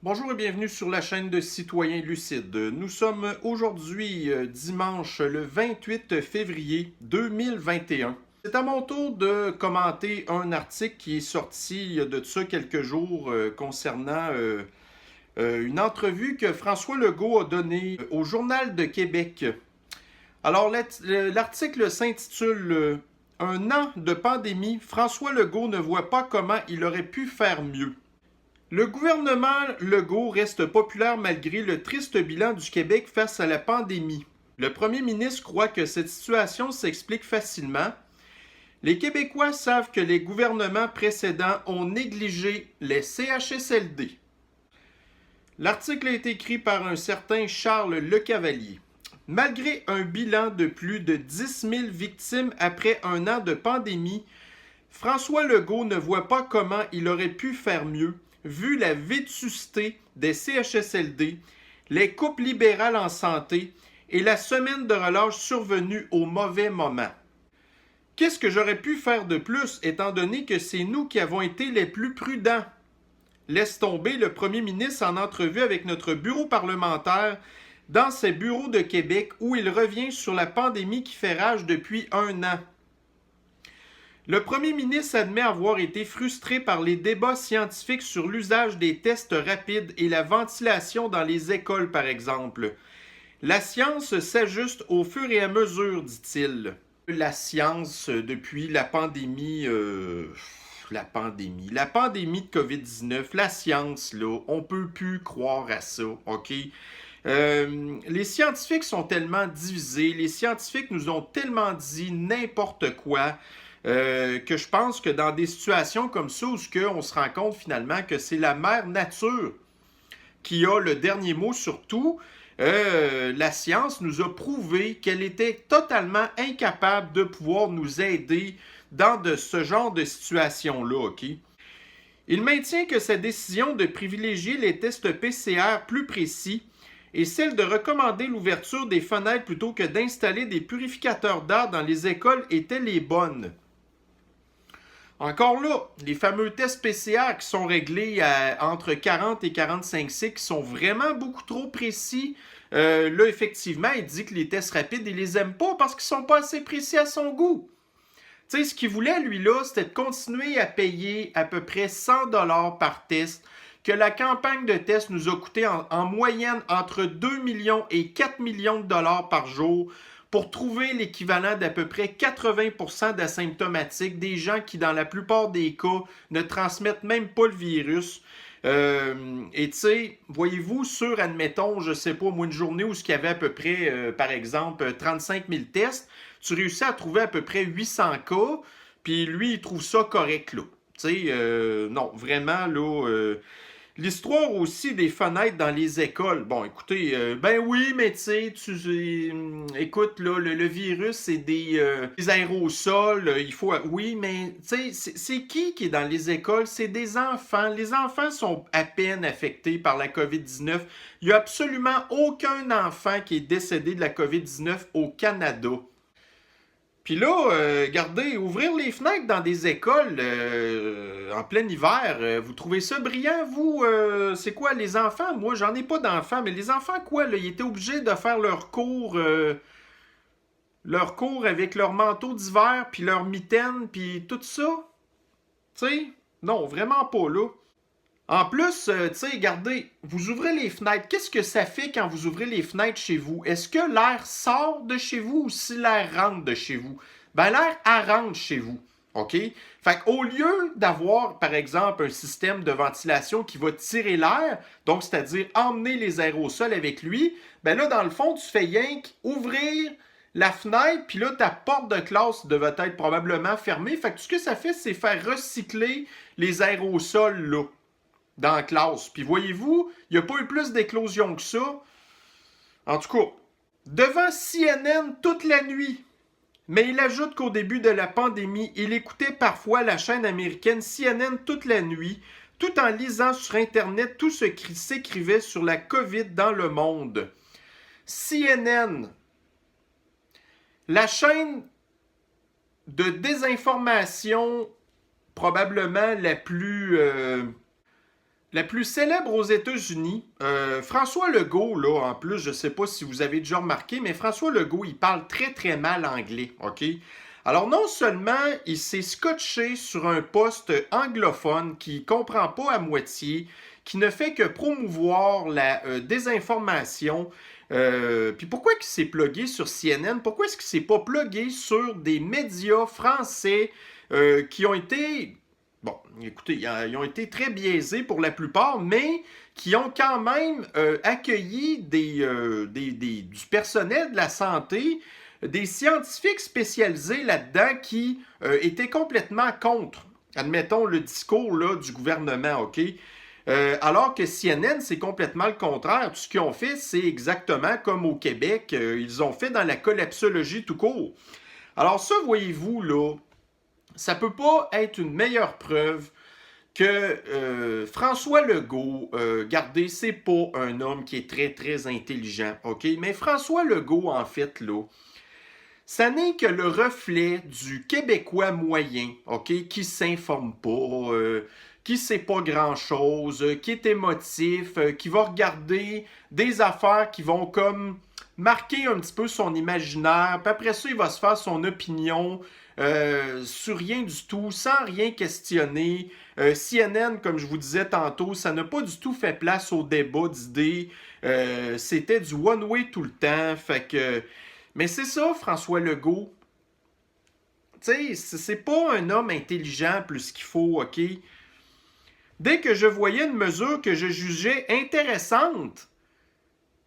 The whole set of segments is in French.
Bonjour et bienvenue sur la chaîne de Citoyens Lucides. Nous sommes aujourd'hui dimanche le 28 février 2021. C'est à mon tour de commenter un article qui est sorti il y a de ça quelques jours concernant une entrevue que François Legault a donnée au Journal de Québec. Alors l'article s'intitule Un an de pandémie, François Legault ne voit pas comment il aurait pu faire mieux. Le gouvernement Legault reste populaire malgré le triste bilan du Québec face à la pandémie. Le premier ministre croit que cette situation s'explique facilement. Les Québécois savent que les gouvernements précédents ont négligé les CHSLD. L'article est écrit par un certain Charles Lecavalier. Malgré un bilan de plus de 10 000 victimes après un an de pandémie, François Legault ne voit pas comment il aurait pu faire mieux, vu la vétusté des CHSLD, les coupes libérales en santé et la semaine de relâche survenue au mauvais moment. Qu'est-ce que j'aurais pu faire de plus, étant donné que c'est nous qui avons été les plus prudents? Laisse tomber le premier ministre en entrevue avec notre bureau parlementaire dans ses bureaux de Québec où il revient sur la pandémie qui fait rage depuis un an. Le premier ministre admet avoir été frustré par les débats scientifiques sur l'usage des tests rapides et la ventilation dans les écoles, par exemple. La science s'ajuste au fur et à mesure, dit-il. La science, depuis la pandémie de COVID-19, la science, là, on peut plus croire à ça, OK? Les scientifiques sont tellement divisés, les scientifiques nous ont tellement dit n'importe quoi, que je pense que dans des situations comme ça où on se rend compte finalement que c'est la mère nature qui a le dernier mot sur tout, la science nous a prouvé qu'elle était totalement incapable de pouvoir nous aider dans ce genre de situation-là, OK? Il maintient que sa décision de privilégier les tests PCR plus précis et celle de recommander l'ouverture des fenêtres plutôt que d'installer des purificateurs d'air dans les écoles étaient les bonnes. Encore là, les fameux tests PCR qui sont réglés entre 40 et 45 cycles qui sont vraiment beaucoup trop précis. Là, effectivement, il dit que les tests rapides, il les aime pas parce qu'ils sont pas assez précis à son goût. Tu sais, ce qu'il voulait, lui, là, c'était de continuer à payer à peu près 100$ par test, que la campagne de test nous a coûté en moyenne entre 2 millions et 4 millions de dollars par jour pour trouver l'équivalent d'à peu près 80% d'asymptomatiques, des gens qui, dans la plupart des cas, ne transmettent même pas le virus. Et tu sais, voyez-vous, sur, admettons, je sais pas, moi, une journée où il y avait à peu près, par exemple, 35 000 tests, tu réussis à trouver à peu près 800 cas, puis lui, il trouve ça correct, là. Tu sais, non, vraiment, là... L'histoire aussi des fenêtres dans les écoles. Bon, écoutez, ben oui, mais tu sais, écoute, là, le virus, c'est des aérosols. Il faut. Oui, mais tu sais, c'est qui est dans les écoles? C'est des enfants. Les enfants sont à peine affectés par la COVID-19. Il n'y a absolument aucun enfant qui est décédé de la COVID-19 au Canada. Puis là, regardez, ouvrir les fenêtres dans des écoles en plein hiver, vous trouvez ça brillant, vous? C'est quoi, les enfants? Moi, j'en ai pas d'enfants, mais les enfants, quoi, là, ils étaient obligés de faire leur cours avec leur manteau d'hiver, puis leur mitaine, puis tout ça? Tu sais? Non, vraiment pas, là. En plus, tu sais, regardez, vous ouvrez les fenêtres. Qu'est-ce que ça fait quand vous ouvrez les fenêtres chez vous? Est-ce que l'air sort de chez vous ou si l'air rentre de chez vous? Ben, l'air rentre chez vous. OK? Fait qu'au lieu d'avoir, par exemple, un système de ventilation qui va tirer l'air, donc c'est-à-dire emmener les aérosols avec lui, ben là, dans le fond, tu fais rien qu'ouvrir la fenêtre, puis là, ta porte de classe devait être probablement fermée. Fait que tout ce que ça fait, c'est faire recycler les aérosols là dans la classe. Puis voyez-vous, il n'y a pas eu plus d'éclosions que ça. En tout cas, devant CNN toute la nuit. Mais il ajoute qu'au début de la pandémie, il écoutait parfois la chaîne américaine CNN toute la nuit, tout en lisant sur Internet tout ce qui s'écrivait sur la COVID dans le monde. CNN, la chaîne de désinformation probablement La plus célèbre aux États-Unis, François Legault, là, en plus, je ne sais pas si vous avez déjà remarqué, mais François Legault, il parle très très mal anglais, OK? Alors non seulement il s'est scotché sur un poste anglophone qui ne comprend pas à moitié, qui ne fait que promouvoir la désinformation, puis pourquoi il s'est plugué sur CNN? Pourquoi est-ce qu'il ne s'est pas plugué sur des médias français qui ont été... Bon, écoutez, ils ont été très biaisés pour la plupart, mais qui ont quand même accueilli du personnel de la santé, des scientifiques spécialisés là-dedans qui étaient complètement contre, admettons, le discours là, du gouvernement, OK? Alors que CNN, c'est complètement le contraire. Tout ce qu'ils ont fait, c'est exactement comme au Québec. Ils ont fait dans la collapsologie tout court. Alors ça, voyez-vous, là, ça peut pas être une meilleure preuve que François Legault, regardez, c'est pas un homme qui est très, très intelligent, OK? Mais François Legault, en fait, là, ça n'est que le reflet du Québécois moyen, OK? Qui s'informe pas, qui sait pas grand-chose, qui est émotif, qui va regarder des affaires qui vont comme marquer un petit peu son imaginaire, puis après ça, il va se faire son opinion sur rien du tout, sans rien questionner. CNN, comme je vous disais tantôt, ça n'a pas du tout fait place au débat d'idées. C'était du one-way tout le temps. Fait que... Mais c'est ça, François Legault. Tu sais, c'est pas un homme intelligent plus qu'il faut, OK? Dès que je voyais une mesure que je jugeais intéressante,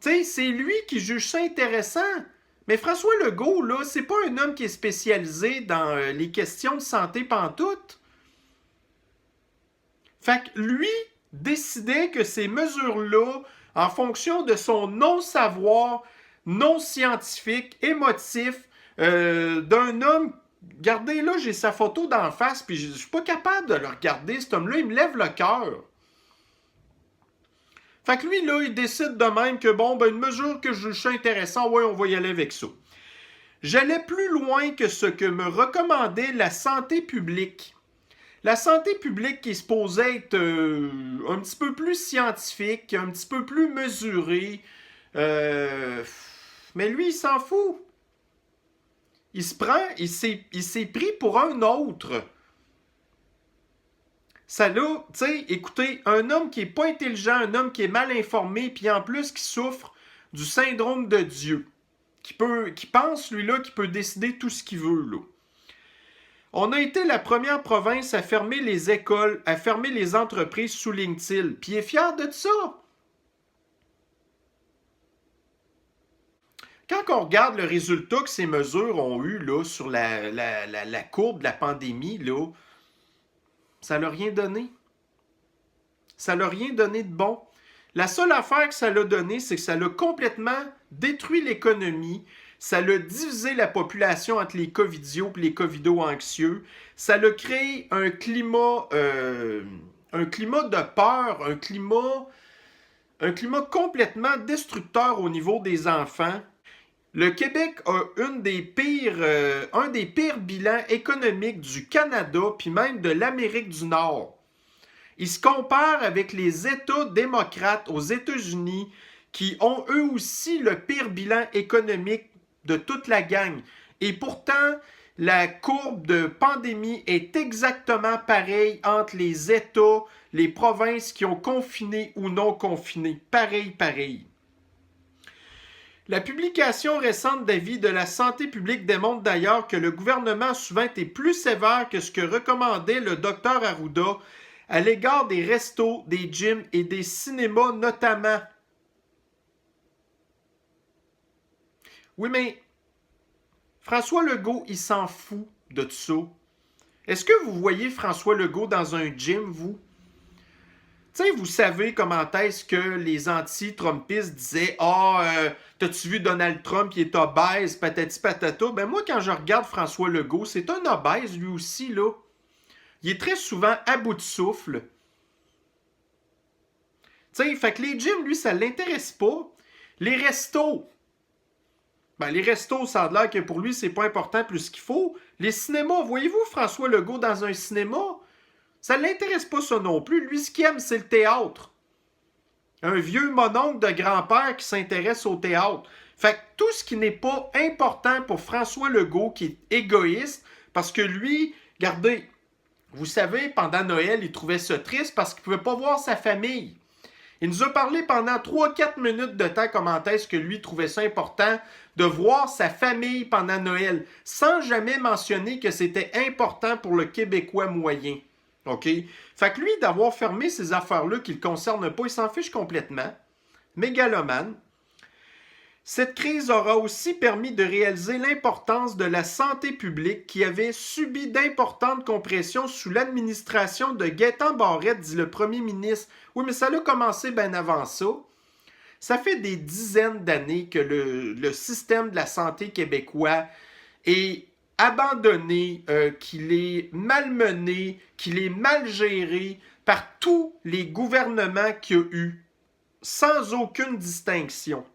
tu sais, c'est lui qui juge ça intéressant. Mais François Legault, là, c'est pas un homme qui est spécialisé dans les questions de santé pantoute. Fait que lui décidait que ces mesures-là, en fonction de son non-savoir, non scientifique, émotif, d'un homme... Regardez, là, j'ai sa photo d'en face, puis je suis pas capable de le regarder. Cet homme-là, il me lève le cœur. Fait que lui, là, il décide de même que, bon, ben, une mesure que je juge intéressante, ouais, on va y aller avec ça. J'allais plus loin que ce que me recommandait la santé publique. La santé publique qui est supposée être un petit peu plus scientifique, un petit peu plus mesurée. Mais lui, il s'en fout. Il se prend, il s'est pris pour un autre. Ça là, tu sais, écoutez, un homme qui est pas intelligent, un homme qui est mal informé, puis en plus qui souffre du syndrome de Dieu, qui pense, lui-là, qu'il peut décider tout ce qu'il veut, là. On a été la première province à fermer les écoles, à fermer les entreprises, souligne-t-il, puis il est fier de ça. Quand on regarde le résultat que ces mesures ont eu là, sur la courbe de la pandémie, là, ça n'a rien donné. Ça n'a rien donné de bon. La seule affaire que ça l'a donné, c'est que ça l'a complètement détruit l'économie. Ça l'a divisé la population entre les covidios et les covido-anxieux. Ça l'a créé un climat de peur, un climat complètement destructeur au niveau des enfants. Le Québec a un des pires bilans économiques du Canada, puis même de l'Amérique du Nord. Il se compare avec les États démocrates aux États-Unis, qui ont eux aussi le pire bilan économique de toute la gang. Et pourtant, la courbe de pandémie est exactement pareille entre les États, les provinces qui ont confiné ou non confiné. Pareil. La publication récente d'avis de la santé publique démontre d'ailleurs que le gouvernement a souvent été plus sévère que ce que recommandait le Dr Arruda à l'égard des restos, des gyms et des cinémas notamment. Oui, mais François Legault, il s'en fout de tout ça. Est-ce que vous voyez François Legault dans un gym, vous? Tu sais, vous savez comment est-ce que les anti-Trumpistes disaient « Ah, t'as-tu vu Donald Trump, il est obèse, patati patata. » Ben moi, quand je regarde François Legault, c'est un obèse lui aussi, là. Il est très souvent à bout de souffle. Tu sais, fait que les gyms, lui, ça l'intéresse pas. Les restos, ben les restos, ça a l'air que pour lui, c'est pas important plus qu'il faut. Les cinémas, voyez-vous François Legault dans un cinéma? Ça ne l'intéresse pas ça non plus. Lui, ce qu'il aime, c'est le théâtre. Un vieux mononcle de grand-père qui s'intéresse au théâtre. Fait que tout ce qui n'est pas important pour François Legault, qui est égoïste, parce que lui, regardez, vous savez, pendant Noël, il trouvait ça triste parce qu'il ne pouvait pas voir sa famille. Il nous a parlé pendant 3-4 minutes de temps comment est-ce que lui trouvait ça important de voir sa famille pendant Noël, sans jamais mentionner que c'était important pour le Québécois moyen. OK? Fait que lui, d'avoir fermé ces affaires-là qui ne le concernent pas, il s'en fiche complètement. Mégalomane. Cette crise aura aussi permis de réaliser l'importance de la santé publique qui avait subi d'importantes compressions sous l'administration de Gaétan Barrette, dit le premier ministre. Oui, mais ça a commencé bien avant ça. Ça fait des dizaines d'années que le système de la santé québécois est abandonné, qu'il est malmené, qu'il est mal géré par tous les gouvernements qu'il y a eu, sans aucune distinction.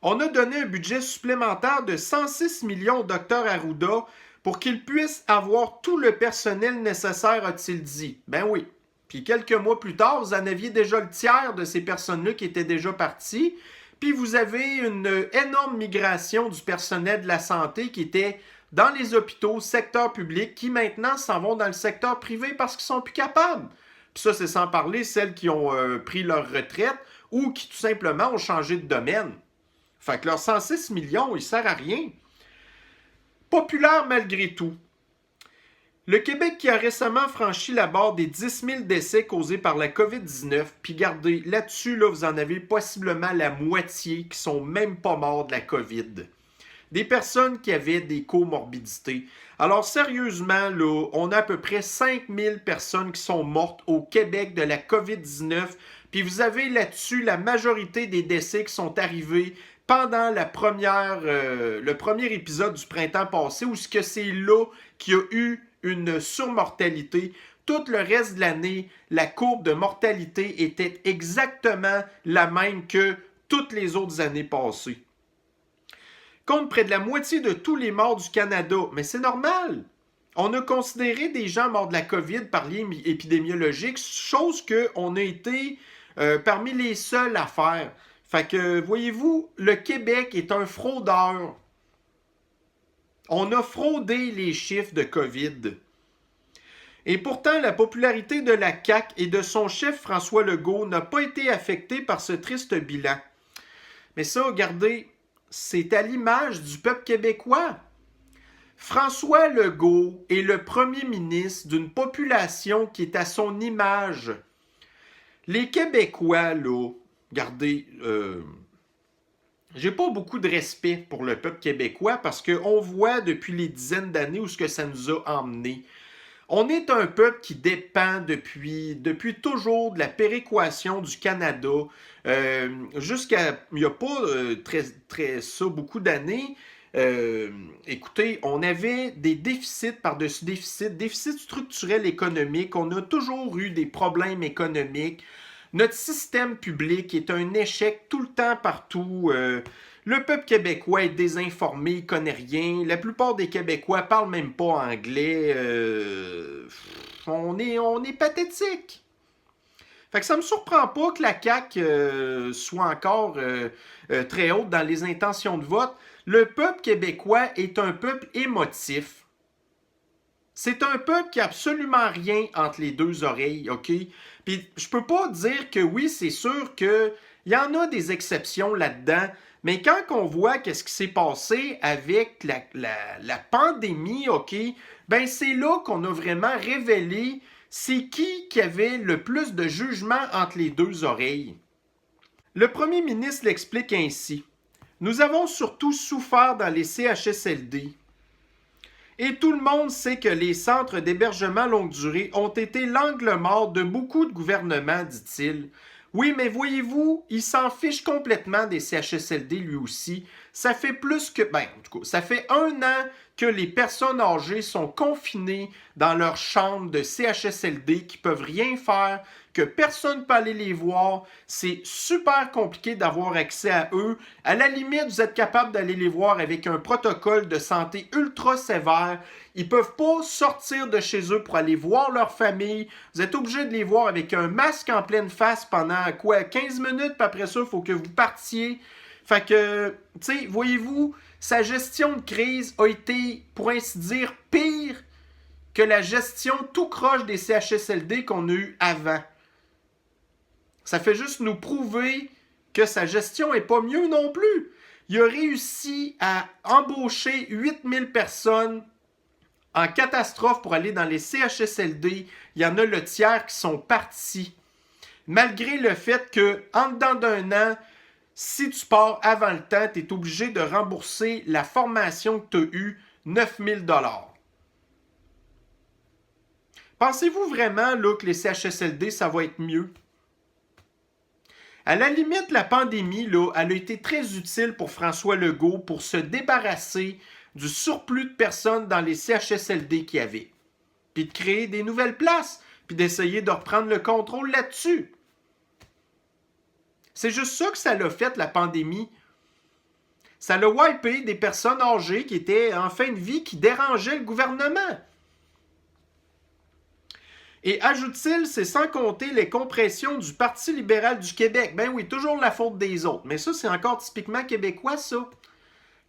On a donné un budget supplémentaire de 106 millions au Dr Arruda pour qu'il puisse avoir tout le personnel nécessaire, a-t-il dit. Ben oui. Puis quelques mois plus tard, vous en aviez déjà le tiers de ces personnes-là qui étaient déjà parties. Puis vous avez une énorme migration du personnel de la santé qui était dans les hôpitaux, secteur public, qui maintenant s'en vont dans le secteur privé parce qu'ils sont plus capables. Puis ça, c'est sans parler celles qui ont pris leur retraite ou qui tout simplement ont changé de domaine. Fait que leur 106 millions, il ne sert à rien. Populaire malgré tout. Le Québec qui a récemment franchi la barre des 10 000 décès causés par la COVID-19, puis gardez, là-dessus, là, vous en avez possiblement la moitié qui sont même pas morts de la COVID. Des personnes qui avaient des comorbidités. Alors sérieusement, là, on a à peu près 5 000 personnes qui sont mortes au Québec de la COVID-19, puis vous avez là-dessus la majorité des décès qui sont arrivés pendant le premier épisode du printemps passé, où c'est là qu'il y a eu une surmortalité. Tout le reste de l'année, la courbe de mortalité était exactement la même que toutes les autres années passées. Compte près de la moitié de tous les morts du Canada, mais c'est normal. On a considéré des gens morts de la COVID par lien épidémiologique, chose qu'on a été parmi les seuls à faire. Fait que, voyez-vous, le Québec est un fraudeur. On a fraudé les chiffres de COVID. Et pourtant, la popularité de la CAQ et de son chef François Legault n'a pas été affectée par ce triste bilan. Mais ça, regardez, c'est à l'image du peuple québécois. François Legault est le premier ministre d'une population qui est à son image. Les Québécois, là, regardez, j'ai pas beaucoup de respect pour le peuple québécois parce qu'on voit depuis les dizaines d'années où ce que ça nous a emmené. On est un peuple qui dépend depuis toujours de la péréquation du Canada jusqu'à il n'y a pas beaucoup d'années. Écoutez, on avait des déficits par-dessus déficits, déficits structurels économiques, on a toujours eu des problèmes économiques. Notre système public est un échec tout le temps, partout. Le peuple québécois est désinformé, il ne connaît rien. La plupart des Québécois ne parlent même pas anglais. On est pathétique. Fait que ça ne me surprend pas que la CAQ soit encore très haute dans les intentions de vote. Le peuple québécois est un peuple émotif. C'est un peuple qui n'a absolument rien entre les deux oreilles, OK? Puis je peux pas dire que oui, c'est sûr qu'il y en a des exceptions là-dedans, mais quand on voit qu'est-ce qui s'est passé avec la pandémie, OK? Ben c'est là qu'on a vraiment révélé c'est qui avait le plus de jugement entre les deux oreilles. Le premier ministre l'explique ainsi. Nous avons surtout souffert dans les CHSLD. Et tout le monde sait que les centres d'hébergement longue durée ont été l'angle mort de beaucoup de gouvernements, dit-il. Oui, mais voyez-vous, il s'en fiche complètement des CHSLD lui aussi. Ça fait plus que... en tout cas, ça fait 1 an que les personnes âgées sont confinées dans leur chambre de CHSLD, qui ne peuvent rien faire, que personne ne peut aller les voir. C'est super compliqué d'avoir accès à eux. À la limite, vous êtes capable d'aller les voir avec un protocole de santé ultra sévère. Ils ne peuvent pas sortir de chez eux pour aller voir leur famille. Vous êtes obligé de les voir avec un masque en pleine face pendant quoi, 15 minutes, puis après ça, il faut que vous partiez. Fait que, tu sais, voyez-vous, sa gestion de crise a été, pour ainsi dire, pire que la gestion tout croche des CHSLD qu'on a eu avant. Ça fait juste nous prouver que sa gestion n'est pas mieux non plus. Il a réussi à embaucher 8000 personnes en catastrophe pour aller dans les CHSLD. Il y en a le tiers qui sont partis. Malgré le fait qu'en dedans d'un an, si tu pars avant le temps, tu es obligé de rembourser la formation que tu as eue, 9000 $. Pensez-vous vraiment là, que les CHSLD, ça va être mieux? À la limite, la pandémie, là, elle a été très utile pour François Legault pour se débarrasser du surplus de personnes dans les CHSLD qu'il y avait. Puis de créer des nouvelles places, puis d'essayer de reprendre le contrôle là-dessus. C'est juste ça que ça l'a fait, la pandémie. Ça l'a wipé des personnes âgées qui étaient en fin de vie, qui dérangeaient le gouvernement. Et ajoute-t-il, c'est sans compter les compressions du Parti libéral du Québec. Ben oui, toujours la faute des autres. Mais ça, c'est encore typiquement québécois, ça.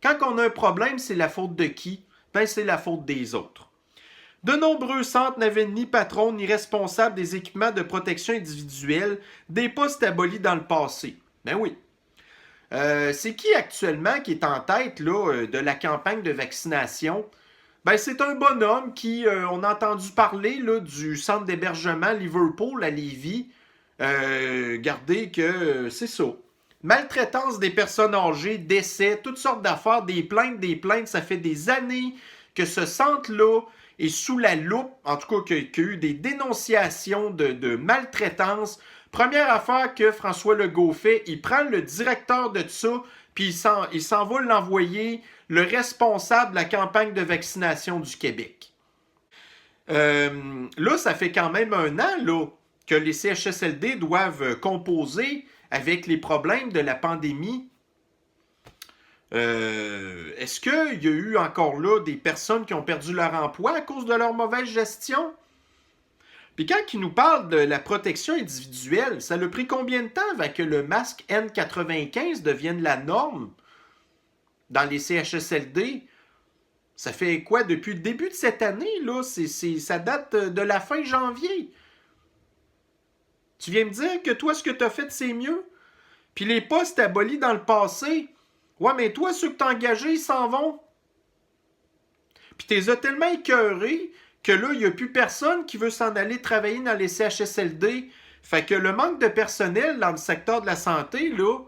Quand on a un problème, c'est la faute de qui? Ben, c'est la faute des autres. De nombreux centres n'avaient ni patron ni responsable des équipements de protection individuelle, des postes abolis dans le passé. Ben oui. C'est qui actuellement qui est en tête là, de la campagne de vaccination? Ben, c'est un bonhomme qui, on a entendu parler là, du centre d'hébergement Liverpool à Lévis. Regardez que c'est ça. Maltraitance des personnes âgées, décès, toutes sortes d'affaires, des plaintes. Ça fait des années que ce centre-là est sous la loupe, en tout cas qu'il y a eu des dénonciations de maltraitance. Première affaire que François Legault fait, il prend le directeur de ça, puis il s'en va l'envoyer le responsable de la campagne de vaccination du Québec. Là, ça fait quand même un an là, que les CHSLD doivent composer avec les problèmes de la pandémie. Est-ce qu'il y a eu encore là des personnes qui ont perdu leur emploi à cause de leur mauvaise gestion? Puis quand il nous parle de la protection individuelle, ça a pris combien de temps avant que le masque N95 devienne la norme dans les CHSLD? Ça fait quoi depuis le début de cette année, là? Ça date de la fin janvier. Tu viens me dire que toi, ce que tu as fait, c'est mieux? Puis les postes abolis dans le passé, ouais, mais toi, ceux que tu as engagés, ils s'en vont. Puis tu les as tellement écœurés que là, il n'y a plus personne qui veut s'en aller travailler dans les CHSLD. Fait que le manque de personnel dans le secteur de la santé, là,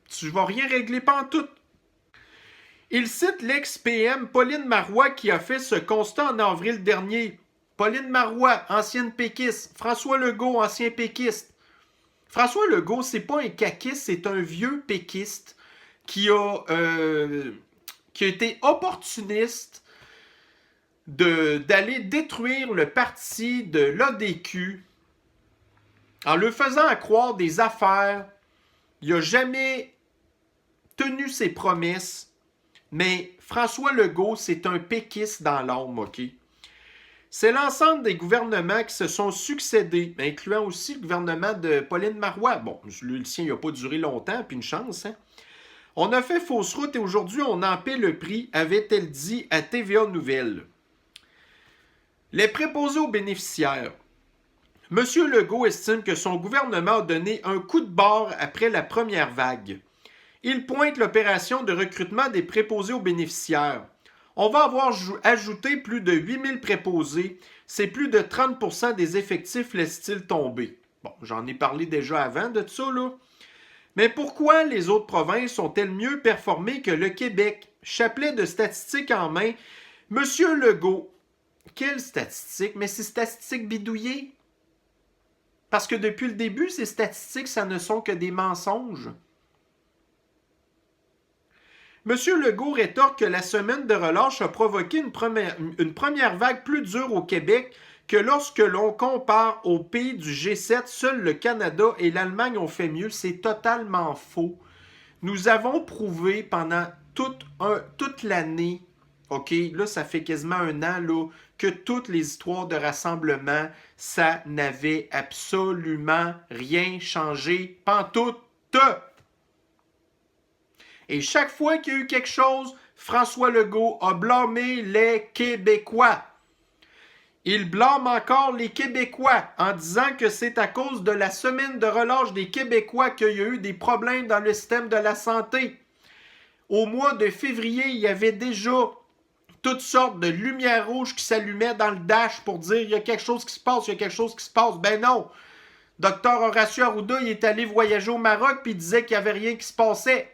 tu vas rien régler pantoute. Il cite l'ex-PM Pauline Marois qui a fait ce constat en avril dernier. Pauline Marois, ancienne péquiste. François Legault, ancien péquiste. François Legault, c'est pas un caquiste, c'est un vieux péquiste qui a été opportuniste d'aller détruire le parti de l'ADQ en le faisant croire des affaires. Il n'a jamais tenu ses promesses. Mais François Legault, c'est un péquiste dans l'âme, OK? C'est l'ensemble des gouvernements qui se sont succédés, incluant aussi le gouvernement de Pauline Marois. Bon, le sien, il n'a pas duré longtemps, puis une chance, hein? On a fait fausse route et aujourd'hui, on en paie le prix, avait-elle dit à TVA Nouvelles. Les préposés aux bénéficiaires. M. Legault estime que son gouvernement a donné un coup de barre après la première vague. Il pointe l'opération de recrutement des préposés aux bénéficiaires. On va avoir ajouté plus de 8000 préposés. C'est plus de 30% des effectifs, laisse-t-il tomber. Bon, j'en ai parlé déjà avant de ça, là. Mais pourquoi les autres provinces ont-elles mieux performé que le Québec? Chapelet de statistiques en main. Monsieur Legault, quelles statistiques? Mais ces statistiques bidouillées. Parce que depuis le début, ces statistiques, ça ne sont que des mensonges. M. Legault rétorque que la semaine de relâche a provoqué une première vague plus dure au Québec que lorsque l'on compare aux pays du G7, seuls le Canada et l'Allemagne ont fait mieux. C'est totalement faux. Nous avons prouvé pendant toute l'année, OK, là, ça fait quasiment un an, là, que toutes les histoires de rassemblement, ça n'avait absolument rien changé. Pantoute! Et chaque fois qu'il y a eu quelque chose, François Legault a blâmé les Québécois. Il blâme encore les Québécois en disant que c'est à cause de la semaine de relâche des Québécois qu'il y a eu des problèmes dans le système de la santé. Au mois de février, il y avait déjà toutes sortes de lumières rouges qui s'allumaient dans le dash pour dire il y a quelque chose qui se passe, il y a quelque chose qui se passe. Ben non! Docteur Horacio Arruda, il est allé voyager au Maroc puis il disait qu'il n'y avait rien qui se passait.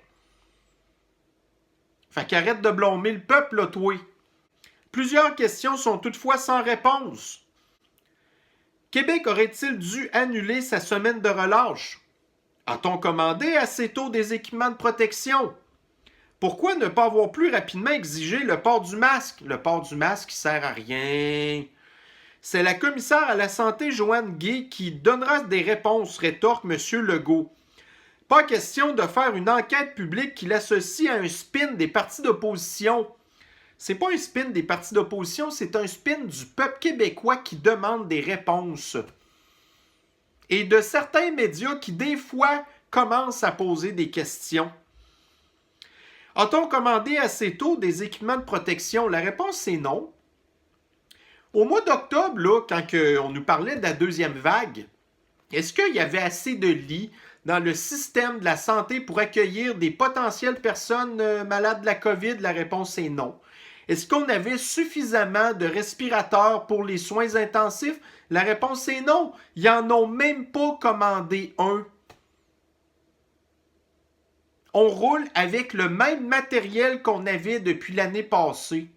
Fait qu'arrête de blâmer le peuple, là, toi. Plusieurs questions sont toutefois sans réponse. Québec aurait-il dû annuler sa semaine de relâche? A-t-on commandé assez tôt des équipements de protection? Pourquoi ne pas avoir plus rapidement exigé le port du masque? Le port du masque ne sert à rien. C'est la commissaire à la santé, Joanne Gay, qui donnera des réponses, rétorque M. Legault. Pas question de faire une enquête publique qui l'associe à un spin des partis d'opposition. C'est pas un spin des partis d'opposition, c'est un spin du peuple québécois qui demande des réponses. Et de certains médias qui, des fois, commencent à poser des questions. A-t-on commandé assez tôt des équipements de protection? La réponse, c'est non. Au mois d'octobre, là, quand on nous parlait de la deuxième vague, est-ce qu'il y avait assez de lits dans le système de la santé pour accueillir des potentielles personnes malades de la COVID? La réponse est non. Est-ce qu'on avait suffisamment de respirateurs pour les soins intensifs? La réponse est non. Ils n'en ont même pas commandé un. On roule avec le même matériel qu'on avait depuis l'année passée.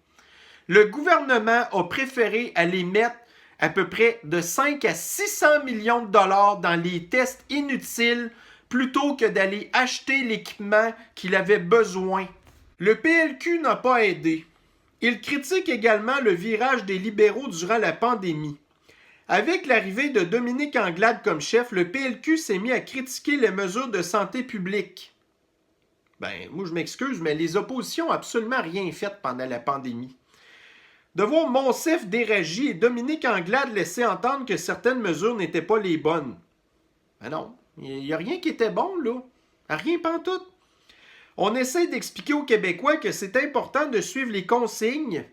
Le gouvernement a préféré aller mettre à peu près de 5 à 600 millions de dollars dans les tests inutiles plutôt que d'aller acheter l'équipement qu'il avait besoin. Le PLQ n'a pas aidé. Il critique également le virage des libéraux durant la pandémie. Avec l'arrivée de Dominique Anglade comme chef, le PLQ s'est mis à critiquer les mesures de santé publique. Ben, moi je m'excuse, mais les oppositions n'ont absolument rien fait pendant la pandémie. De voir Monsef Déragi et Dominique Anglade laisser entendre que certaines mesures n'étaient pas les bonnes. Ben non, il n'y a rien qui était bon, là. Rien pantoute. On essaie d'expliquer aux Québécois que c'est important de suivre les consignes.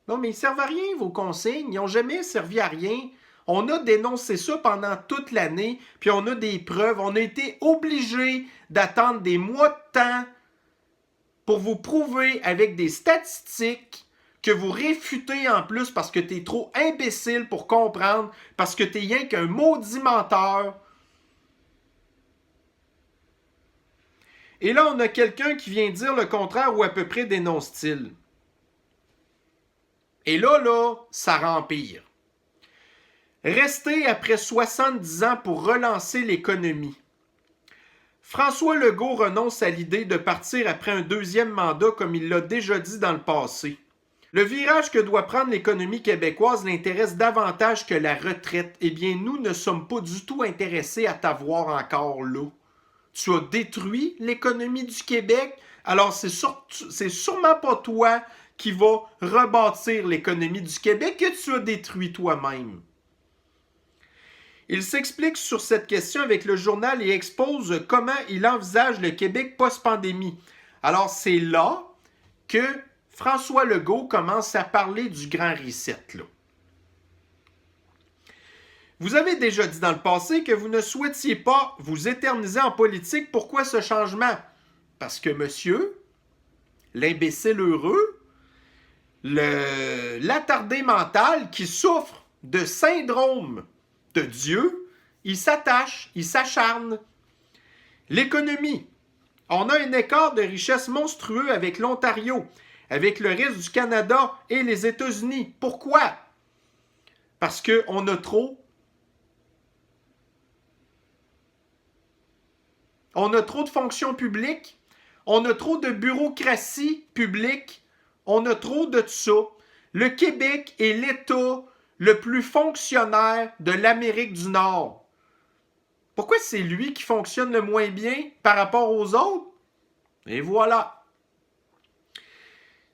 Non, mais ils ne servent à rien, vos consignes. Ils n'ont jamais servi à rien. On a dénoncé ça pendant toute l'année, puis on a des preuves. On a été obligés d'attendre des mois de temps pour vous prouver avec des statistiques que vous réfutez en plus parce que tu es trop imbécile pour comprendre, parce que tu es rien qu'un maudit menteur. Et là, on a quelqu'un qui vient dire le contraire ou à peu près dénonce-t-il. Et là, ça rempire. Rester après 70 ans pour relancer l'économie. François Legault renonce à l'idée de partir après un deuxième mandat comme il l'a déjà dit dans le passé. Le virage que doit prendre l'économie québécoise l'intéresse davantage que la retraite. Eh bien, nous ne sommes pas du tout intéressés à t'avoir encore là. Tu as détruit l'économie du Québec, alors c'est sûrement pas toi qui va rebâtir l'économie du Québec que tu as détruit toi-même. Il s'explique sur cette question avec le journal et expose comment il envisage le Québec post-pandémie. Alors c'est là que François Legault commence à parler du grand reset, là. Vous avez déjà dit dans le passé que vous ne souhaitiez pas vous éterniser en politique. Pourquoi ce changement? Parce que monsieur, l'imbécile heureux, l'attardé mental qui souffre de syndrome de Dieu, il s'attache, il s'acharne. L'économie. On a un écart de richesse monstrueux avec l'Ontario, avec le reste du Canada et les États-Unis. Pourquoi? Parce qu'on a trop. On a trop de fonctions publiques, On a trop de bureaucratie publique. On a trop de ça. Le Québec est l'État le plus fonctionnaire de l'Amérique du Nord. Pourquoi c'est lui qui fonctionne le moins bien par rapport aux autres? Et voilà.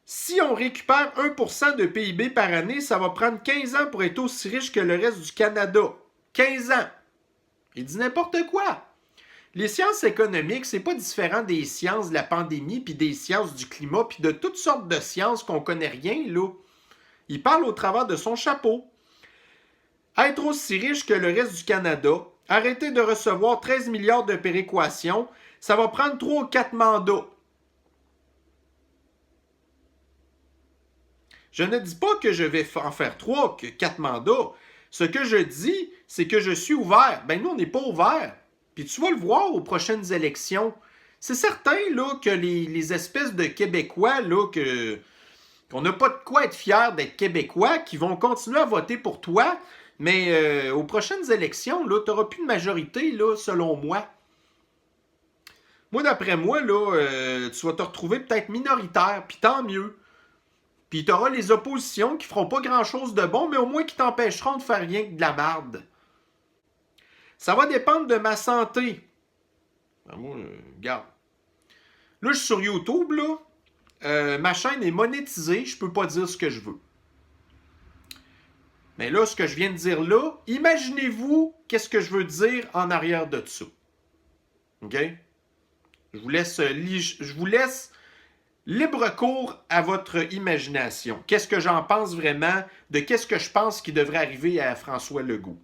Si on récupère 1% de PIB par année, ça va prendre 15 ans pour être aussi riche que le reste du Canada. 15 ans. Il dit n'importe quoi. Les sciences économiques, c'est pas différent des sciences de la pandémie, puis des sciences du climat, puis de toutes sortes de sciences qu'on connaît rien, là. Il parle au travers de son chapeau. Être aussi riche que le reste du Canada, arrêter de recevoir 13 milliards de péréquations, ça va prendre 3 ou 4 mandats. Je ne dis pas que je vais en faire 3 ou 4 mandats. Ce que je dis, c'est que je suis ouvert. Ben nous, on n'est pas ouvert. Puis tu vas le voir aux prochaines élections. C'est certain là, que les espèces de Québécois, là, qu'on n'a pas de quoi être fiers d'être Québécois, qui vont continuer à voter pour toi, mais aux prochaines élections, tu n'auras plus de majorité, là, selon moi. Moi, d'après moi, là, tu vas te retrouver peut-être minoritaire, puis tant mieux. Puis tu auras les oppositions qui feront pas grand-chose de bon, mais au moins qui t'empêcheront de faire rien que de la marde. Ça va dépendre de ma santé. Ben moi, regarde. Là, je suis sur YouTube, là. Ma chaîne est monétisée, je peux pas dire ce que je veux. Mais là, ce que je viens de dire là, imaginez-vous qu'est-ce que je veux dire en arrière de ça. OK? Je vous laisse libre cours à votre imagination. Qu'est-ce que j'en pense vraiment de qu'est-ce que je pense qui devrait arriver à François Legault?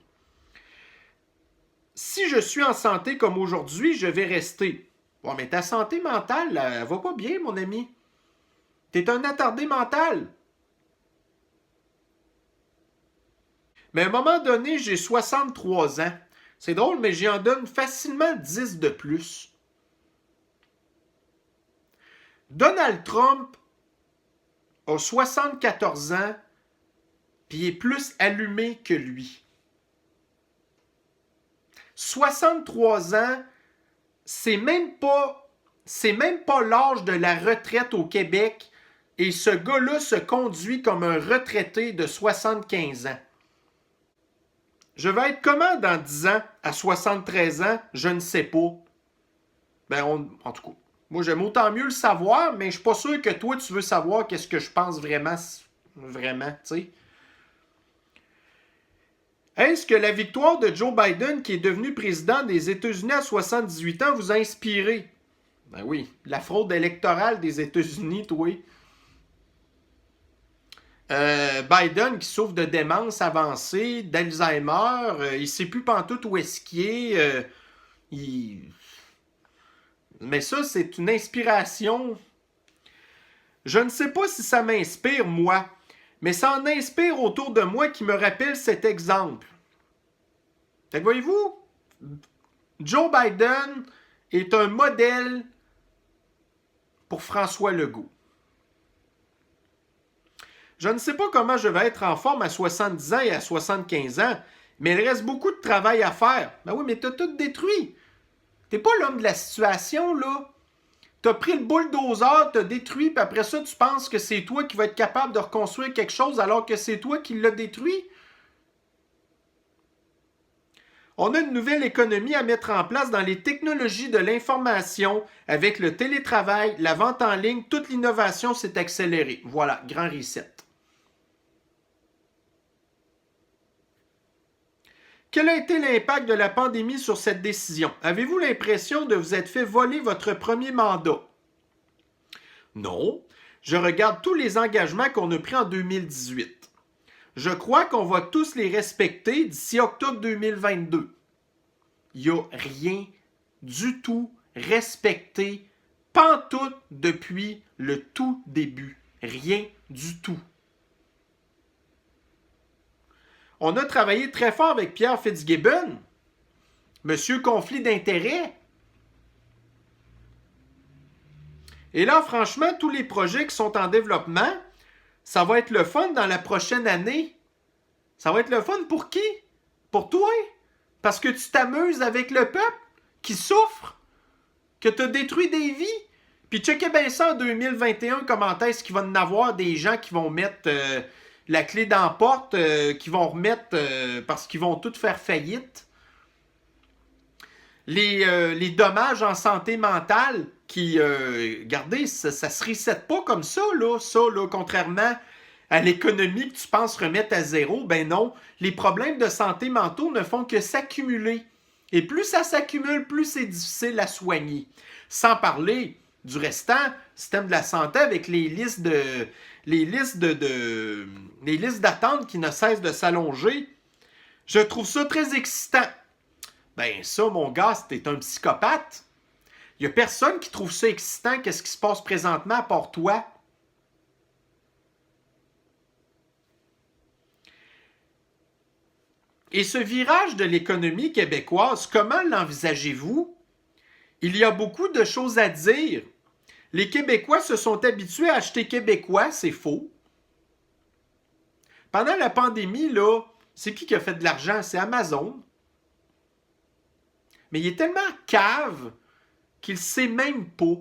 Si je suis en santé comme aujourd'hui, je vais rester. Bon, mais ta santé mentale, elle va pas bien, mon ami. T'es un attardé mental. Mais à un moment donné, j'ai 63 ans. C'est drôle, mais j'y en donne facilement 10 de plus. Donald Trump a 74 ans, puis il est plus allumé que lui. 63 ans, c'est même pas l'âge de la retraite au Québec, et ce gars-là se conduit comme un retraité de 75 ans. Je vais être comment dans 10 ans, à 73 ans? Je ne sais pas. En tout cas, moi j'aime autant mieux le savoir, mais je suis pas sûr que toi tu veux savoir qu'est-ce que je pense vraiment, tu sais. Est-ce que la victoire de Joe Biden, qui est devenu président des États-Unis à 78 ans, vous a inspiré? Ben oui, la fraude électorale des États-Unis, toi. Biden qui souffre de démence avancée, d'Alzheimer, il ne sait plus pantoute où est-ce qu'il est. Mais ça, c'est une inspiration. Je ne sais pas si ça m'inspire, moi, mais ça en inspire autour de moi qui me rappelle cet exemple. Fait que voyez-vous, Joe Biden est un modèle pour François Legault. Je ne sais pas comment je vais être en forme à 70 ans et à 75 ans, mais il reste beaucoup de travail à faire. Ben oui, mais t'as tout détruit. T'es pas l'homme de la situation, là. T'as pris le bulldozer, t'as détruit, puis après ça, tu penses que c'est toi qui vas être capable de reconstruire quelque chose alors que c'est toi qui l'as détruit. On a une nouvelle économie à mettre en place dans les technologies de l'information avec le télétravail, la vente en ligne, toute l'innovation s'est accélérée. Voilà, grand reset. Quel a été l'impact de la pandémie sur cette décision? Avez-vous l'impression de vous être fait voler votre premier mandat? Non. Je regarde tous les engagements qu'on a pris en 2018. Je crois qu'on va tous les respecter d'ici octobre 2022. Il n'y a rien du tout respecté, pantoute depuis le tout début. Rien du tout. On a travaillé très fort avec Pierre Fitzgibbon. Monsieur conflit d'intérêts. Et là, franchement, tous les projets qui sont en développement, ça va être le fun dans la prochaine année. Ça va être le fun pour qui? Pour toi? Parce que tu t'amuses avec le peuple qui souffre, que tu as détruit des vies, Puis checkez bien ça en 2021, comment est-ce qu'il va y en avoir des gens qui vont mettre la clé dans la porte, qui vont remettre parce qu'ils vont tout faire faillite. Les dommages en santé mentale qui, regardez, ça se reset pas comme ça, contrairement à l'économie que tu penses remettre à zéro, ben non, les problèmes de santé mentale ne font que s'accumuler. Et plus ça s'accumule, plus c'est difficile à soigner. Sans parler du restant système de la santé avec les listes d'attente qui ne cessent de s'allonger. Je trouve ça très excitant. Ben ça, mon gars, t'es un psychopathe. Il n'y a personne qui trouve ça excitant, qu'est-ce qui se passe présentement à part toi. Et ce virage de l'économie québécoise, comment l'envisagez-vous? Il y a beaucoup de choses à dire. Les Québécois se sont habitués à acheter québécois, c'est faux. Pendant la pandémie, là, c'est qui a fait de l'argent? C'est Amazon. Mais il est tellement cave qu'il ne sait même pas.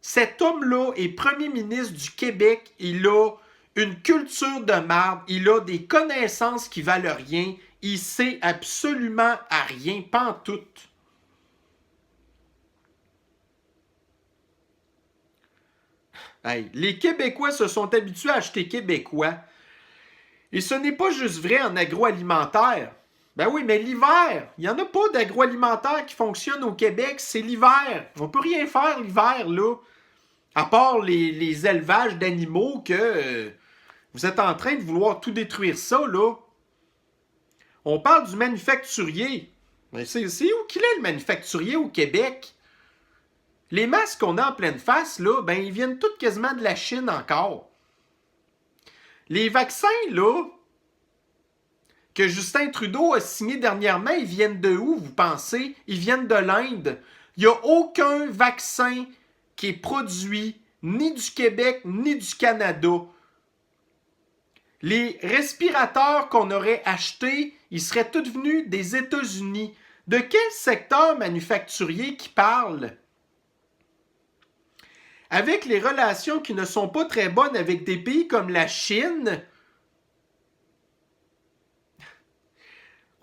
Cet homme-là est premier ministre du Québec. Il a une culture de marde. Il a des connaissances qui valent rien. Il sait absolument à rien, pas en tout. Hey, les Québécois se sont habitués à acheter québécois. Et ce n'est pas juste vrai en agroalimentaire. Ben oui, mais l'hiver, il n'y en a pas d'agroalimentaire qui fonctionne au Québec, c'est l'hiver. On ne peut rien faire l'hiver, là. À part les élevages d'animaux que vous êtes en train de vouloir tout détruire ça, là. On parle du manufacturier. Mais c'est où qu'il est, le manufacturier au Québec? Les masques qu'on a en pleine face, là, ben, ils viennent tous quasiment de la Chine encore. Les vaccins, là, que Justin Trudeau a signé dernièrement, ils viennent de où, vous pensez? Ils viennent de l'Inde. Il n'y a aucun vaccin qui est produit ni du Québec ni du Canada. Les respirateurs qu'on aurait achetés, ils seraient tous venus des États-Unis. De quel secteur manufacturier qui parle? Avec les relations qui ne sont pas très bonnes avec des pays comme la Chine,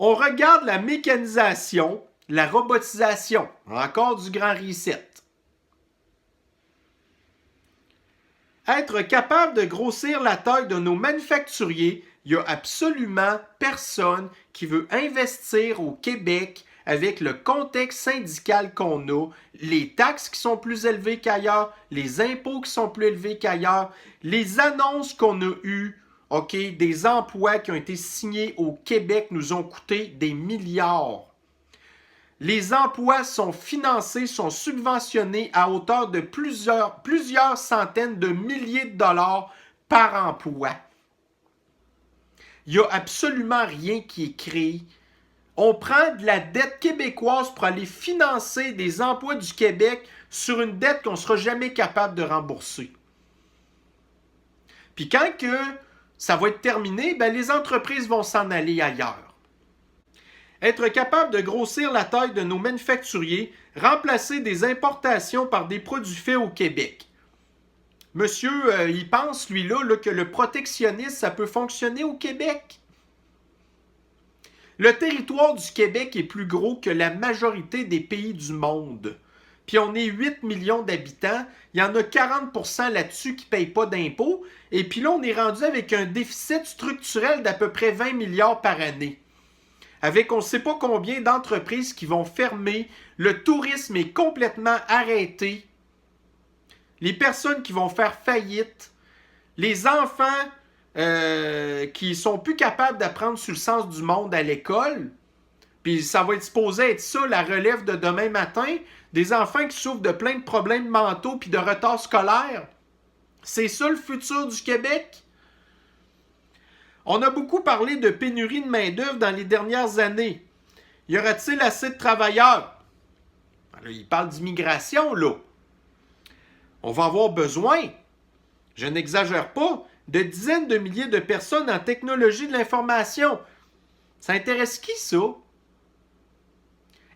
on regarde la mécanisation, la robotisation, encore du grand reset. Être capable de grossir la taille de nos manufacturiers, il n'y a absolument personne qui veut investir au Québec avec le contexte syndical qu'on a, les taxes qui sont plus élevées qu'ailleurs, les impôts qui sont plus élevés qu'ailleurs, les annonces qu'on a eues, OK, des emplois qui ont été signés au Québec nous ont coûté des milliards. Les emplois sont financés, sont subventionnés à hauteur de plusieurs centaines de milliers de dollars par emploi. Il n'y a absolument rien qui est créé. On prend de la dette québécoise pour aller financer des emplois du Québec sur une dette qu'on ne sera jamais capable de rembourser. Puis quand que ça va être terminé, ben les entreprises vont s'en aller ailleurs. Être capable de grossir la taille de nos manufacturiers, remplacer des importations par des produits faits au Québec. Monsieur, il pense, lui-là, que le protectionnisme, ça peut fonctionner au Québec. Le territoire du Québec est plus gros que la majorité des pays du monde. Puis on est 8 millions d'habitants. Il y en a 40% là-dessus qui ne payent pas d'impôts. Et puis là, on est rendu avec un déficit structurel d'à peu près 20 milliards par année. Avec on ne sait pas combien d'entreprises qui vont fermer. Le tourisme est complètement arrêté. Les personnes qui vont faire faillite. Les enfants qui sont plus capables d'apprendre sur le sens du monde à l'école. Puis ça va être supposé être ça, la relève de demain matin. Des enfants qui souffrent de plein de problèmes mentaux puis de retard scolaire. C'est ça le futur du Québec? On a beaucoup parlé de pénurie de main-d'œuvre dans les dernières années. Y aura-t-il assez de travailleurs? Alors, il parle d'immigration, là. On va avoir besoin, je n'exagère pas, de dizaines de milliers de personnes en technologie de l'information. Ça intéresse qui, ça?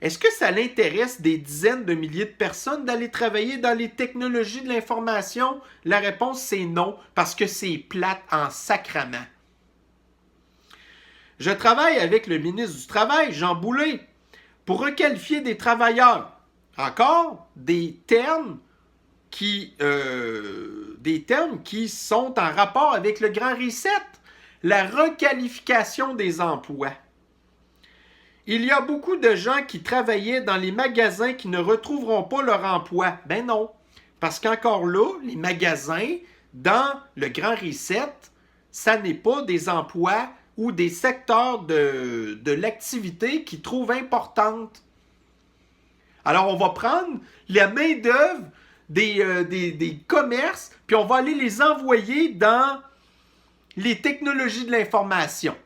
Est-ce que ça l'intéresse des dizaines de milliers de personnes d'aller travailler dans les technologies de l'information? La réponse, c'est non, parce que c'est plate en sacrament. Je travaille avec le ministre du Travail, Jean Boulet, pour requalifier des travailleurs. Encore des termes qui sont en rapport avec le Grand Reset, la requalification des emplois. Il y a beaucoup de gens qui travaillaient dans les magasins qui ne retrouveront pas leur emploi. Ben non, parce qu'encore là, les magasins, dans le Grand Reset, ça n'est pas des emplois ou des secteurs de l'activité qu'ils trouvent importantes. Alors, on va prendre la main-d'œuvre des commerces, puis on va aller les envoyer dans les technologies de l'information.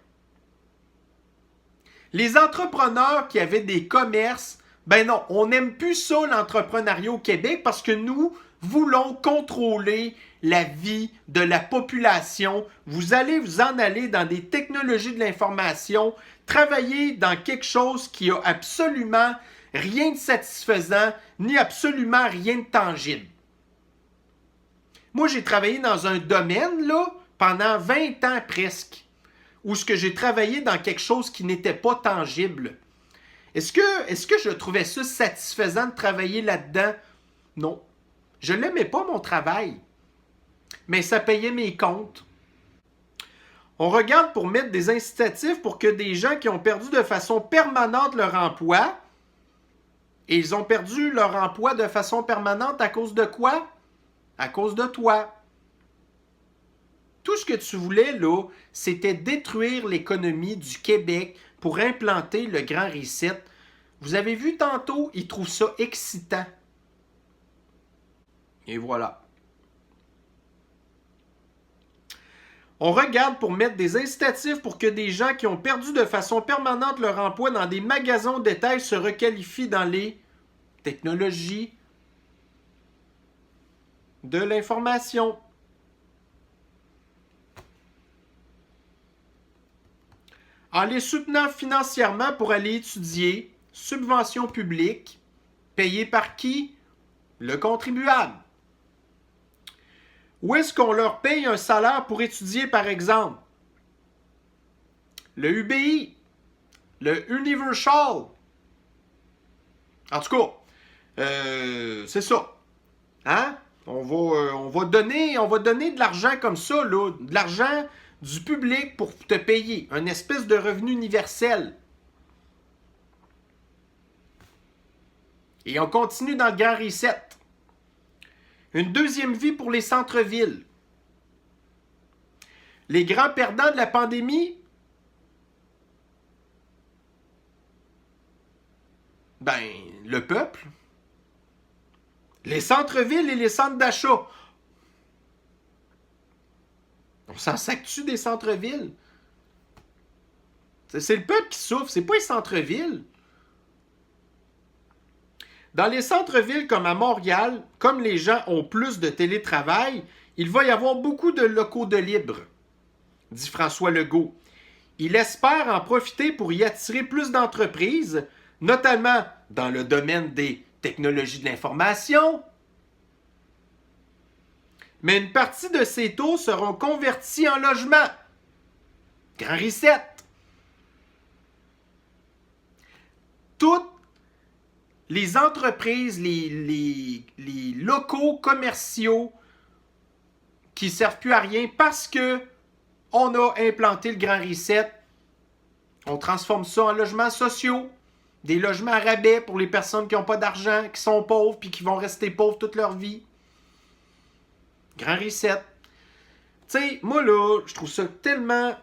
Les entrepreneurs qui avaient des commerces, ben non, on n'aime plus ça, l'entrepreneuriat au Québec, parce que nous voulons contrôler la vie de la population. Vous allez vous en aller dans des technologies de l'information, travailler dans quelque chose qui a absolument rien de satisfaisant, ni absolument rien de tangible. Moi, j'ai travaillé dans un domaine, là, pendant 20 ans presque, où ce que j'ai travaillé dans quelque chose qui n'était pas tangible. Est-ce que je trouvais ça satisfaisant de travailler là-dedans? Non. Je ne l'aimais pas, mon travail. Mais ça payait mes comptes. On regarde pour mettre des incitatifs pour que des gens qui ont perdu de façon permanente leur emploi, et ils ont perdu leur emploi de façon permanente à cause de quoi? À cause de toi. Tout ce que tu voulais, là, c'était détruire l'économie du Québec pour implanter le Grand Reset. Vous avez vu tantôt, ils trouvent ça excitant. Et voilà. On regarde pour mettre des incitatifs pour que des gens qui ont perdu de façon permanente leur emploi dans des magasins de détail se requalifient dans les technologies de l'information. En les soutenant financièrement pour aller étudier, subvention publique, payée par qui? Le contribuable. Où est-ce qu'on leur paye un salaire pour étudier, par exemple? Le UBI, le Universal. En tout cas, c'est ça. Hein? On va donner de l'argent comme ça, là, de l'argent du public pour te payer, une espèce de revenu universel. Et on continue dans le Grand Reset. Une deuxième vie pour les centres-villes. Les grands perdants de la pandémie? Ben, le peuple. Les centres-villes et les centres d'achat. On s'en sac-tu des centres-villes? C'est le peuple qui souffre, c'est pas les centres-villes. Dans les centres-villes comme à Montréal, comme les gens ont plus de télétravail, il va y avoir beaucoup de locaux de libre, dit François Legault. Il espère en profiter pour y attirer plus d'entreprises, notamment dans le domaine des technologies de l'information. Mais une partie de ces taux seront convertis en logements. Grand Reset. Toutes les entreprises, les locaux commerciaux qui ne servent plus à rien parce que on a implanté le Grand Reset, on transforme ça en logements sociaux, des logements à rabais pour les personnes qui n'ont pas d'argent, qui sont pauvres puis qui vont rester pauvres toute leur vie. Grand Reset. Tu sais, moi là, je trouve ça tellement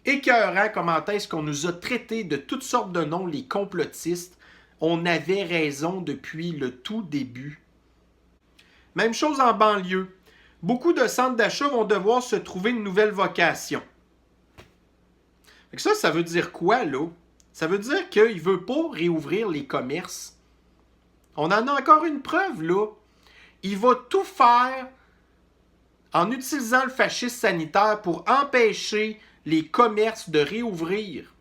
écœurant comment est-ce qu'on nous a traités de toutes sortes de noms, les complotistes. On avait raison depuis le tout début. Même chose en banlieue. Beaucoup de centres d'achat vont devoir se trouver une nouvelle vocation. Ça veut dire quoi, là? Ça veut dire qu'il ne veut pas réouvrir les commerces. On en a encore une preuve, là. Il va tout faire en utilisant le fascisme sanitaire pour empêcher les commerces de réouvrir.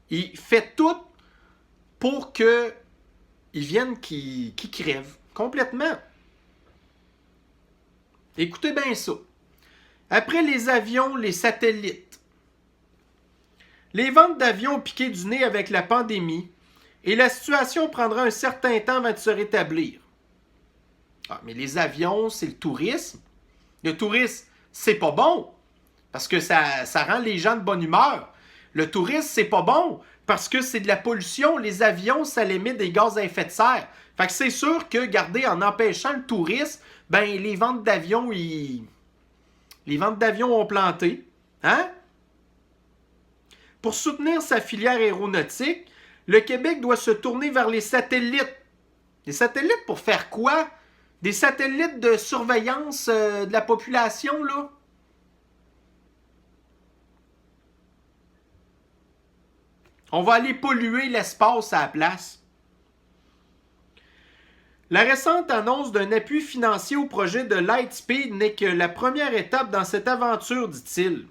Il fait tout pour qu'ils viennent qui crèvent complètement. Écoutez bien ça. Après les avions, les satellites. Les ventes d'avions ont piqué du nez avec la pandémie et la situation prendra un certain temps avant de se rétablir. Ah, mais les avions, c'est le tourisme. Le tourisme, c'est pas bon parce que ça rend les gens de bonne humeur. Le tourisme, c'est pas bon parce que c'est de la pollution. Les avions, ça émet des gaz à effet de serre. Fait que c'est sûr que, regardez, en empêchant le tourisme, ben les ventes d'avions, les ventes d'avions ont planté. Hein? Pour soutenir sa filière aéronautique, le Québec doit se tourner vers les satellites. Les satellites pour faire quoi? Des satellites de surveillance de la population, là? On va aller polluer l'espace à la place. La récente annonce d'un appui financier au projet de Lightspeed n'est que la première étape dans cette aventure, dit-il.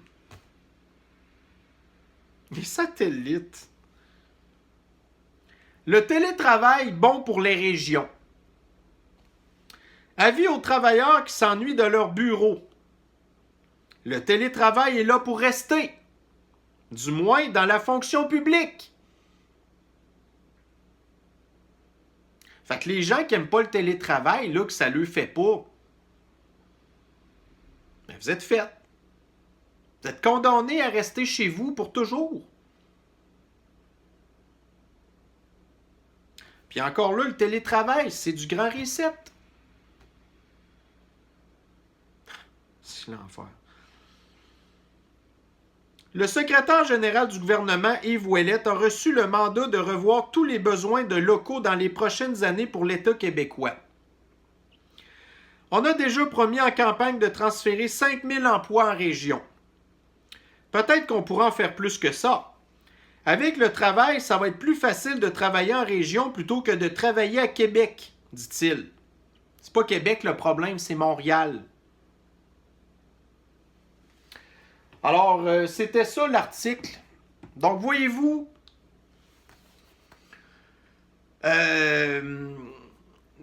Les satellites. Le télétravail, bon pour les régions. Avis aux travailleurs qui s'ennuient de leur bureau. Le télétravail est là pour rester. Du moins dans la fonction publique. Fait que les gens qui n'aiment pas le télétravail, là, que ça ne leur fait pas, ben vous êtes fait. Vous êtes condamnés à rester chez vous pour toujours. Puis encore là, le télétravail, c'est du grand reset. C'est l'enfer. Le secrétaire général du gouvernement, Yves Ouellet, a reçu le mandat de revoir tous les besoins de locaux dans les prochaines années pour l'État québécois. On a déjà promis en campagne de transférer 5000 emplois en région. Peut-être qu'on pourra en faire plus que ça. Avec le travail, ça va être plus facile de travailler en région plutôt que de travailler à Québec, dit-il. C'est pas Québec le problème, c'est Montréal. Alors, c'était ça l'article. Donc, voyez-vous, tu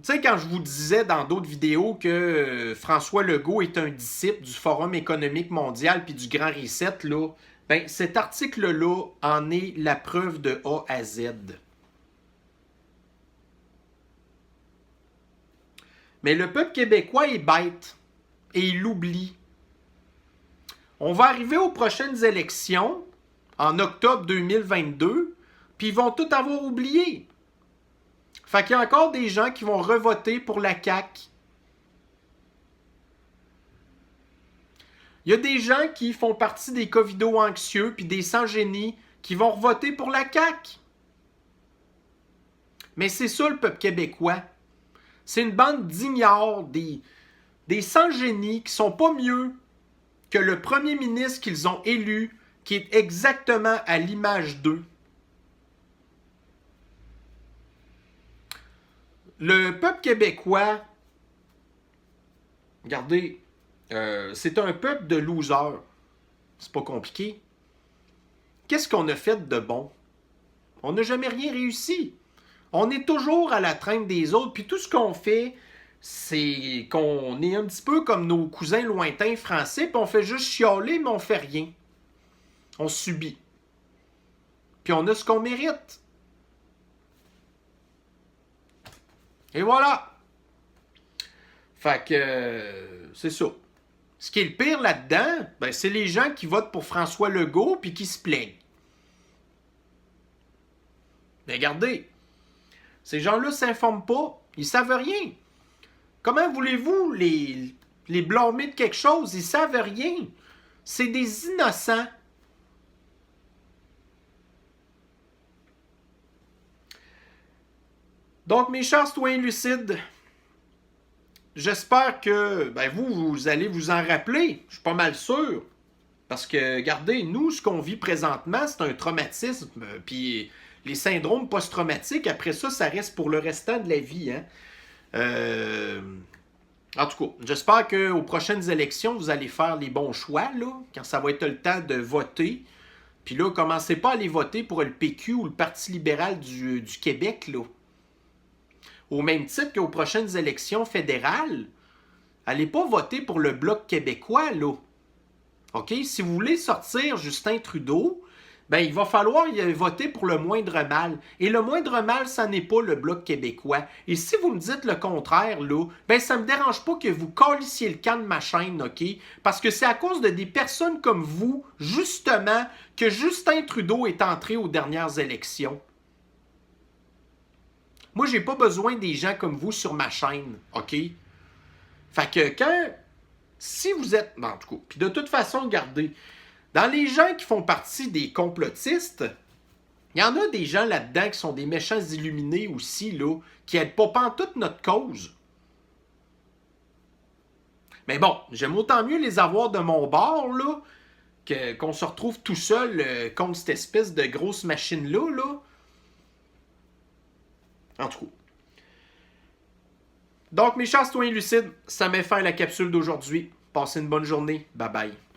sais, quand je vous disais dans d'autres vidéos que François Legault est un disciple du Forum économique mondial puis du Grand Reset, là, ben, cet article-là en est la preuve de A à Z. Mais le peuple québécois est bête et il l'oublie. On va arriver aux prochaines élections en octobre 2022, puis ils vont tout avoir oublié. Fait qu'il y a encore des gens qui vont revoter pour la CAQ. Il y a des gens qui font partie des covido-anxieux puis des sans-génie qui vont revoter pour la CAQ. Mais c'est ça le peuple québécois. C'est une bande d'ignores, des sans-génie qui sont pas mieux que le premier ministre qu'ils ont élu, qui est exactement à l'image d'eux. Le peuple québécois, regardez, c'est un peuple de losers. C'est pas compliqué. Qu'est-ce qu'on a fait de bon? On n'a jamais rien réussi. On est toujours à la traîne des autres, puis tout ce qu'on fait, c'est qu'on est un petit peu comme nos cousins lointains français, puis on fait juste chialer, mais on fait rien. On subit. Puis on a ce qu'on mérite. Et voilà. Fait que c'est ça. Ce qui est le pire là-dedans, ben, c'est les gens qui votent pour François Legault puis qui se plaignent. Mais regardez, ces gens-là ne s'informent pas. Ils savent rien. Comment voulez-vous les blâmer de quelque chose? Ils savent rien. C'est des innocents. Donc, mes chers citoyens lucides, j'espère que ben, vous allez vous en rappeler. Je suis pas mal sûr. Parce que, regardez, nous, ce qu'on vit présentement, c'est un traumatisme. Puis les syndromes post-traumatiques, après ça, ça reste pour le restant de la vie. Hein? En tout cas, j'espère qu'aux prochaines élections, vous allez faire les bons choix, là, quand ça va être le temps de voter. Puis là, commencez pas à aller voter pour le PQ ou le Parti libéral du Québec, là. Au même titre qu'aux prochaines élections fédérales, allez pas voter pour le Bloc québécois, là. OK? Si vous voulez sortir Justin Trudeau, ben il va falloir voter pour le moindre mal. Et le moindre mal, ça n'est pas le Bloc québécois. Et si vous me dites le contraire, là, ben ça me dérange pas que vous calissiez le camp de ma chaîne, OK? Parce que c'est à cause de des personnes comme vous, justement, que Justin Trudeau est entré aux dernières élections. Moi, j'ai pas besoin des gens comme vous sur ma chaîne, OK? Fait que si vous êtes... En tout cas, puis de toute façon, regardez, dans les gens qui font partie des complotistes, il y en a des gens là-dedans qui sont des méchants illuminés aussi, là, qui n'aident pas pantoute notre cause. Mais bon, j'aime autant mieux les avoir de mon bord, là, qu'on se retrouve tout seul contre cette espèce de grosse machine-là, là. En tout cas. Donc, mes chers citoyens lucides, ça met fin à la capsule d'aujourd'hui. Passez une bonne journée. Bye bye.